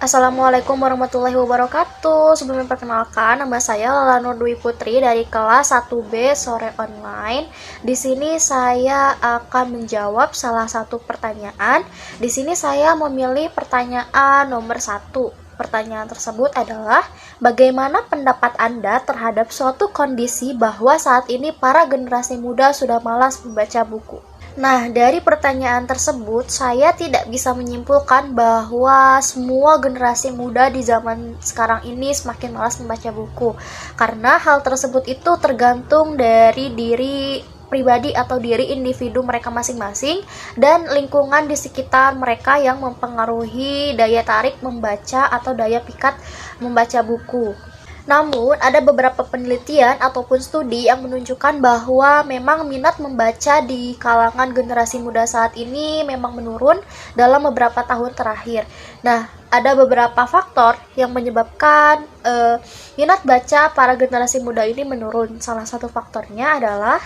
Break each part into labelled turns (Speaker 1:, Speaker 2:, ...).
Speaker 1: Assalamualaikum warahmatullahi wabarakatuh. Sebelum memperkenalkan, nama saya Lala Nur Dwi Putri dari kelas 1B Sore Online. Di sini saya akan menjawab salah satu pertanyaan. Di sini saya memilih pertanyaan nomor 1. Pertanyaan tersebut adalah, bagaimana pendapat Anda terhadap suatu kondisi bahwa saat ini para generasi muda sudah malas membaca buku? Nah, dari pertanyaan tersebut, saya tidak bisa menyimpulkan bahwa semua generasi muda di zaman sekarang ini semakin malas membaca buku. Karena hal tersebut itu tergantung dari diri pribadi atau diri individu mereka masing-masing dan lingkungan di sekitar mereka yang mempengaruhi daya tarik membaca atau daya pikat membaca buku. Namun, ada beberapa penelitian ataupun studi yang menunjukkan bahwa memang minat membaca di kalangan generasi muda saat ini memang menurun dalam beberapa tahun terakhir. Nah, ada beberapa faktor yang menyebabkan minat baca para generasi muda ini menurun. Salah satu faktornya adalah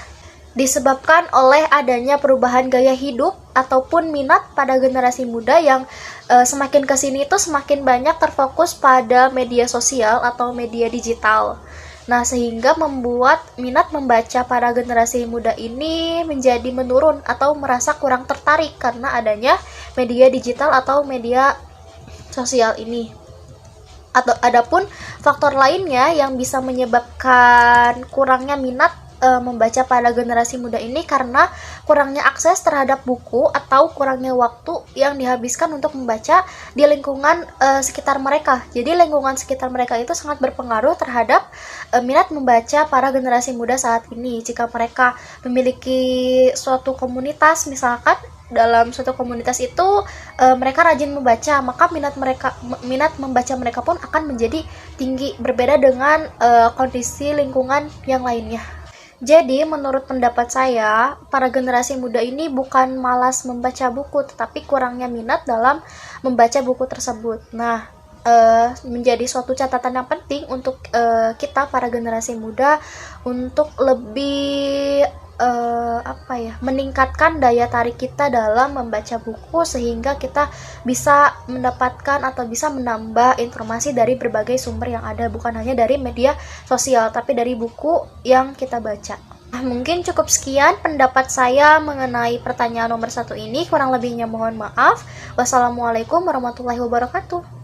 Speaker 1: disebabkan oleh adanya perubahan gaya hidup ataupun minat pada generasi muda yang semakin kesini itu semakin banyak terfokus pada media sosial atau media digital. Nah, sehingga membuat minat membaca pada generasi muda ini menjadi menurun atau merasa kurang tertarik karena adanya media digital atau media sosial ini. Atau adapun faktor lainnya yang bisa menyebabkan kurangnya minat membaca pada generasi muda ini karena kurangnya akses terhadap buku atau kurangnya waktu yang dihabiskan untuk membaca di lingkungan sekitar mereka. Jadi lingkungan sekitar mereka itu sangat berpengaruh terhadap minat membaca para generasi muda saat ini. Jika mereka memiliki suatu komunitas, misalkan dalam suatu komunitas itu mereka rajin membaca, maka minat membaca mereka pun akan menjadi tinggi, berbeda dengan kondisi lingkungan yang lainnya. Jadi, menurut pendapat saya, para generasi muda ini bukan malas membaca buku, tetapi kurangnya minat dalam membaca buku tersebut. Nah, menjadi suatu catatan yang penting untuk kita para generasi muda untuk lebih meningkatkan daya tarik kita dalam membaca buku sehingga kita bisa mendapatkan atau bisa menambah informasi dari berbagai sumber yang ada, bukan hanya dari media sosial tapi dari buku yang kita baca. Nah, mungkin cukup sekian pendapat saya mengenai pertanyaan nomor 1 ini. Kurang lebihnya mohon maaf. Wassalamualaikum warahmatullahi wabarakatuh.